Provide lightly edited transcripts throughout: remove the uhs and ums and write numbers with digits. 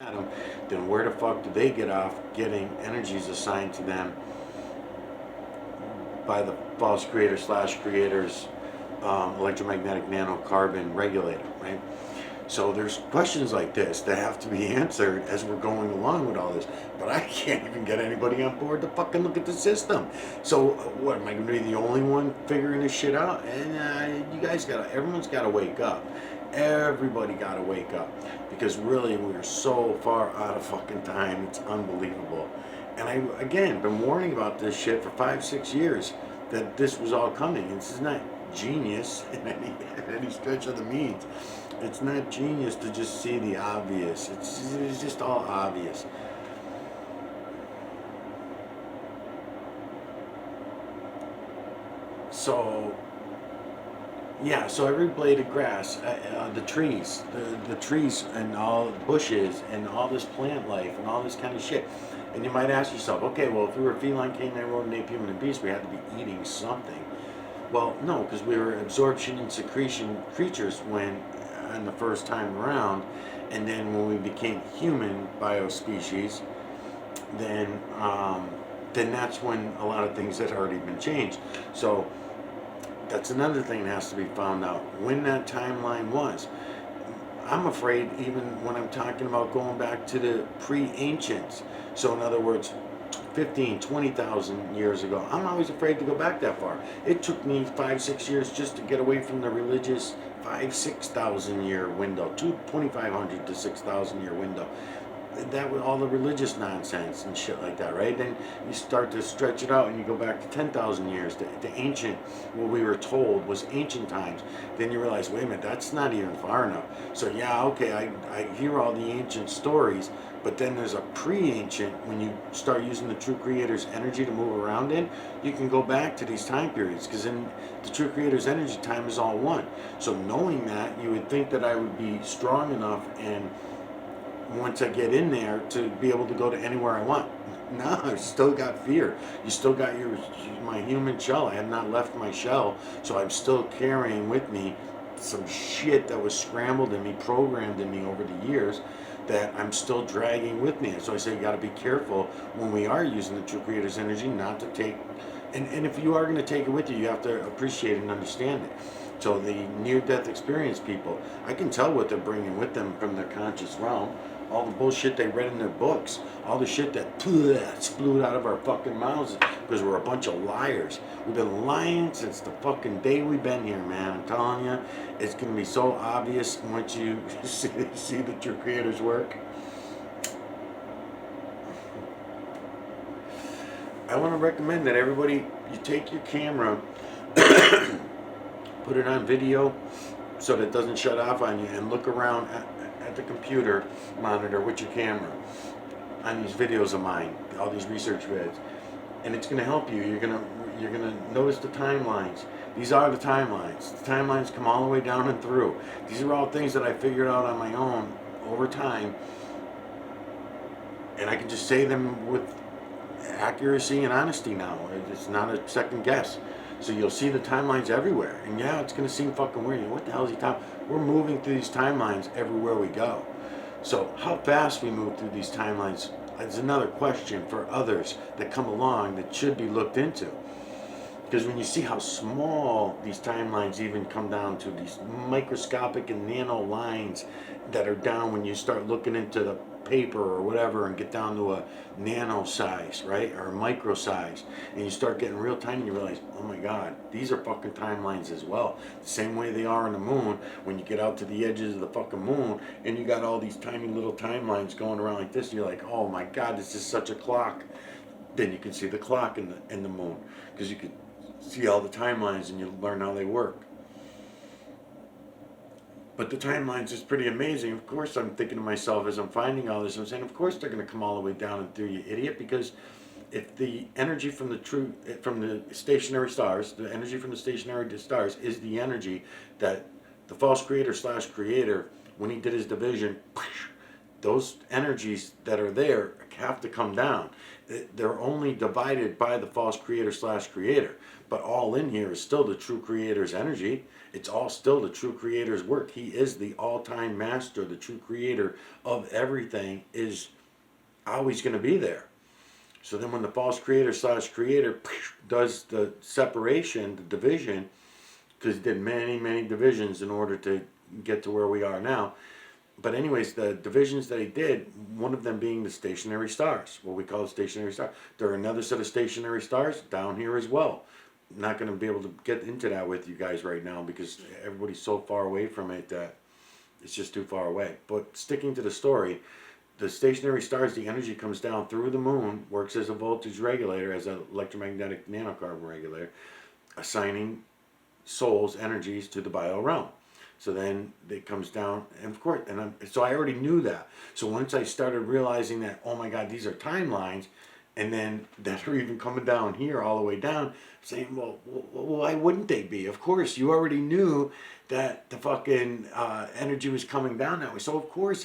Adam, then where the fuck do they get off getting energies assigned to them by the false creator slash creators electromagnetic nanocarbon regulator, right? So there's questions like this that have to be answered as we're going along with all this. But I can't even get anybody on board to fucking look at the system. So what, am I going to be the only one figuring this shit out? And you guys gotta, everyone's got to wake up. Everybody got to wake up. Because really, we're so far out of fucking time. It's unbelievable. And I, again, been warning about this shit for 5, 6 years that this was all coming. This is not genius in any stretch of the means. It's not genius to just see the obvious. It's just all obvious. So, yeah, so every blade of grass, the trees, the trees and all bushes and all this plant life and all this kind of shit. And you might ask yourself, okay, well, if we were feline, canine, rodent, ape, human, and beast, we had to be eating something. Well, no, because we were absorption and secretion creatures when, on the first time around, and then when we became human biospecies, then then that's when a lot of things had already been changed. So that's another thing that has to be found out when that timeline was. I'm afraid even when I'm talking about going back to the pre-ancients. So in other words, 15, 20,000 years ago. I'm always afraid to go back that far. It took me 5, 6 years just to get away from the religious 5, 6,000 year window, 2,500 to 6,000 year window. That was all the religious nonsense and shit like that, right? Then you start to stretch it out and you go back to 10,000 years, to ancient, what we were told was ancient times. Then you realize, wait a minute, that's not even far enough. So yeah, okay, I hear all the ancient stories, but then there's a pre-ancient, when you start using the true creator's energy to move around in, you can go back to these time periods, because in the true creator's energy, time is all one. So knowing that, you would think that I would be strong enough and once I get in there to be able to go to anywhere I want. No, I still got fear. You still got my human shell. I have not left my shell, so I'm still carrying with me some shit that was scrambled in me, programmed in me over the years that I'm still dragging with me. And so I say you got to be careful when we are using the true creator's energy not to take, and if you are going to take it with you, you have to appreciate and understand it. So the near-death experience people, I can tell what they're bringing with them from their conscious realm. All the bullshit they read in their books, all the shit that spewed out of our fucking mouths because we're a bunch of liars. We've been lying since the fucking day we've been here, man. I'm telling you, it's going to be so obvious once you see the true creator's work. I want to recommend that everybody, you take your camera, put it on video so that it doesn't shut off on you, and look around at the computer monitor with your camera on these videos of mine, all these research vids, and it's going to help you. You're gonna notice the timelines. These are the timelines. The timelines come all the way down and through. These are all things that I figured out on my own over time, and I can just say them with accuracy and honesty now. It's not a second guess. So you'll see the timelines everywhere. And yeah, it's going to seem fucking weird. You know, what the hell is he talking? We're moving through these timelines everywhere we go. So how fast we move through these timelines is another question for others that come along that should be looked into. Because when you see how small these timelines even come down to, these microscopic and nano lines that are down when you start looking into the paper or whatever and get down to a nano size, right? Or a micro size. And you start getting real tiny, you realize, oh my God, these are fucking timelines as well. The same way they are on the moon. When you get out to the edges of the fucking moon and you got all these tiny little timelines going around like this, and you're like, oh my God, this is such a clock. Then you can see the clock in the moon. Because you could see all the timelines and you learn how they work. But the timelines is pretty amazing. Of course, I'm thinking to myself as I'm finding all this, I'm saying, of course they're going to come all the way down and through, you idiot, because if the energy from the stationary stars, the energy from the stationary stars is the energy that the false creator slash creator, when he did his division, those energies that are there have to come down. They're only divided by the false creator slash creator, but all in here is still the true creator's energy. It's all still the true creator's work. He is the all-time master. The true creator of everything is always going to be there. So then when the false creator slash creator does the separation, the division, because he did many, many divisions in order to get to where we are now. But anyways, the divisions that he did, one of them being the stationary stars, what we call the stationary star. There are another set of stationary stars down here as well. I'm not going to be able to get into that with you guys right now because everybody's so far away from it that it's just too far away. But sticking to the story, the stationary stars, the energy comes down through the moon, works as a voltage regulator, as an electromagnetic nanocarbon regulator, assigning souls energies to the bio realm. So then it comes down, and of course, so I already knew that. So once I started realizing that, oh my God, these are timelines, and then that are even coming down here all the way down, saying, well, why wouldn't they be? Of course, you already knew that the fucking energy was coming down that way. So of course,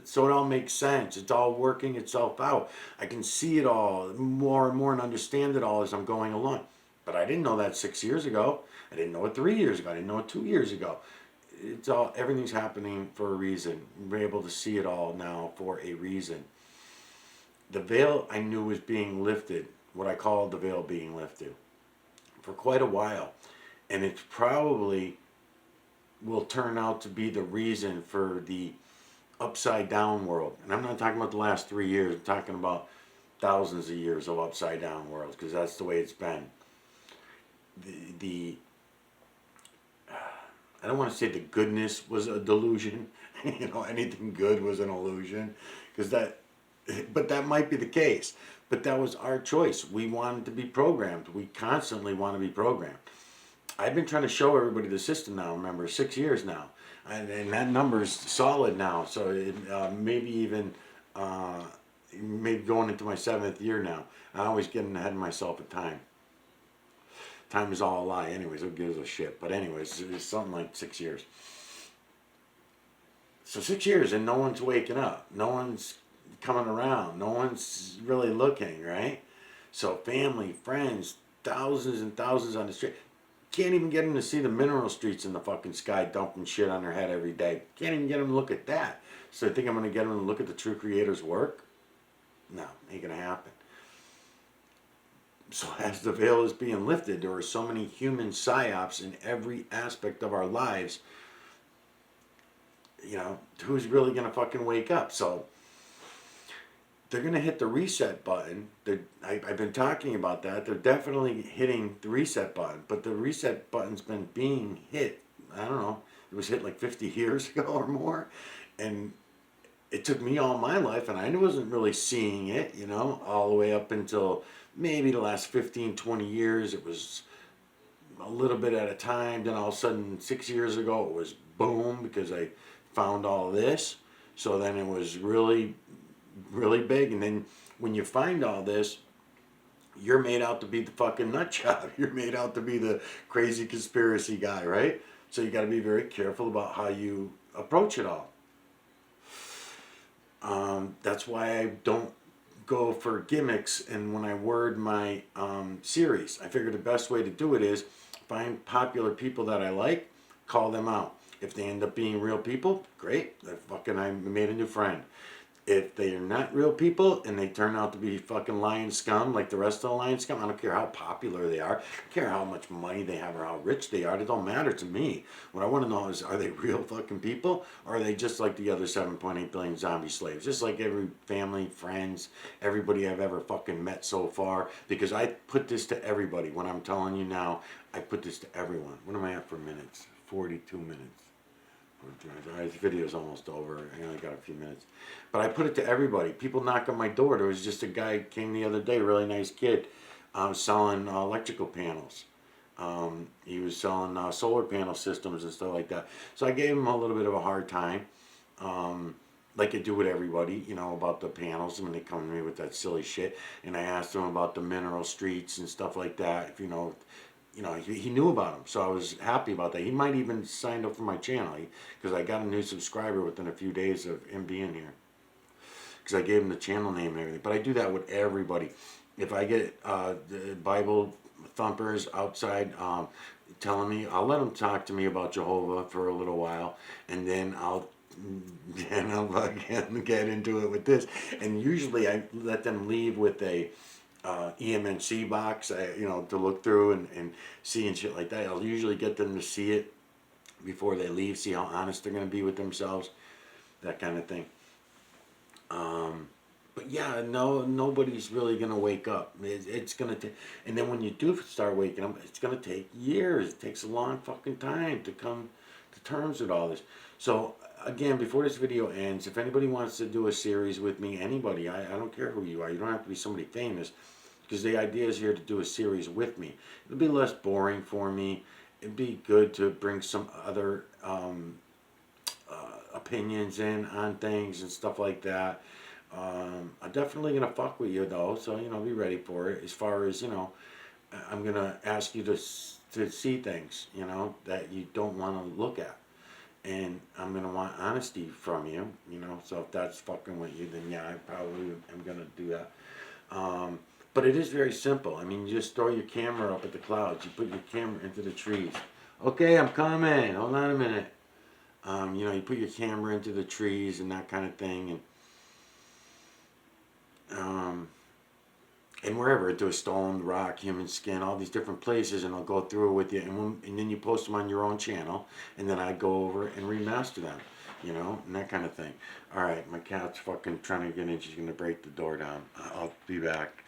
so it all makes sense. It's all working itself out. I can see it all more and more and understand it all as I'm going along. But I didn't know that 6 years ago. I didn't know it 3 years ago. I didn't know it 2 years ago. It's all, everything's happening for a reason. We're able to see it all now for a reason. The veil I knew was being lifted, what I call the veil being lifted, for quite a while. And it probably will turn out to be the reason for the upside down world. And I'm not talking about the last 3 years. I'm talking about thousands of years of upside down worlds, because that's the way it's been. The I don't want to say the goodness was a delusion. Anything good was an illusion, because but that might be the case. But that was our choice. We wanted to be programmed. We constantly want to be programmed. I've been trying to show everybody the system now. Remember, 6 years now, and that number's solid now. So maybe even maybe going into my 7th year now. I'm always getting ahead of myself at time. Time is all a lie. Anyways, who gives a shit? But anyways, it's something like 6 years. So 6 years and no one's waking up. No one's coming around. No one's really looking, right? So family, friends, thousands and thousands on the street. Can't even get them to see the mineral streets in the fucking sky dumping shit on their head every day. Can't even get them to look at that. So I think I'm going to get them to look at the true creator's work? No, ain't going to happen. So as the veil is being lifted, there are so many human psyops in every aspect of our lives. Who's really going to fucking wake up? So they're going to hit the reset button. I've been talking about that. They're definitely hitting the reset button. But the reset button's been being hit, I don't know, it was hit like 50 years ago or more. And it took me all my life, and I wasn't really seeing it, all the way up until maybe the last 15, 20 years. It was a little bit at a time. Then all of a sudden, 6 years ago, it was boom, because I found all this. So then it was really, really big. And then when you find all this, you're made out to be the fucking nut job. You're made out to be the crazy conspiracy guy, right? So you got to be very careful about how you approach it all. That's why I don't go for gimmicks, and when I word my series, I figure the best way to do it is find popular people that I like, call them out. If they end up being real people, great. I made a new friend. If they are not real people and they turn out to be fucking lion scum like the rest of the lion scum, I don't care how popular they are. I don't care how much money they have or how rich they are. It don't matter to me. What I want to know is, are they real fucking people, or are they just like the other 7.8 billion zombie slaves? Just like every family, friends, everybody I've ever fucking met so far. Because I put this to everybody. What I'm telling you now, I put this to everyone. What am I at for minutes? 42 minutes. Alright, this video's almost over. I only got a few minutes. But I put it to everybody. People knock on my door. There was just a guy came the other day, really nice kid, selling electrical panels. He was selling solar panel systems and stuff like that. So I gave him a little bit of a hard time, like I do with everybody, about the panels when they come to me with that silly shit. And I asked him about the mineral streets and stuff like that. He knew about them, so I was happy about that. He might even signed up for my channel, because I got a new subscriber within a few days of him being here. because I gave them the channel name and everything. But I do that with everybody. If I get the Bible thumpers outside telling me, I'll let them talk to me about Jehovah for a little while, and then I'll fucking get into it with this. And usually I let them leave with a EMNC box, to look through and see and shit like that. I'll usually get them to see it before they leave, see how honest they're going to be with themselves, that kind of thing. But yeah, no, nobody's really gonna wake up. It's gonna take, and then when you do start waking up, it's gonna take years. It takes a long fucking time to come to terms with all this. So again, before this video ends, if anybody wants to do a series with me, anybody, I don't care who you are. You don't have to be somebody famous, because the idea is here to do a series with me. It'll be less boring for me. It'd be good to bring some other opinions in on things and stuff like that. I'm definitely gonna fuck with you though, so be ready for it. As far as I'm gonna ask you to see things that you don't want to look at, and I'm gonna want honesty from you. So if that's fucking with you, then yeah, I probably am gonna do that. But it is very simple. I mean, you just throw your camera up at the clouds. You put your camera into the trees. Okay, I'm coming. Hold on a minute. You put your camera into the trees and that kind of thing, and wherever, into a stone, rock, human skin, all these different places, and I'll go through it with you, and then you post them on your own channel, and then I go over and remaster them, and that kind of thing. All right, my cat's fucking trying to get in. She's gonna break the door down. I'll be back.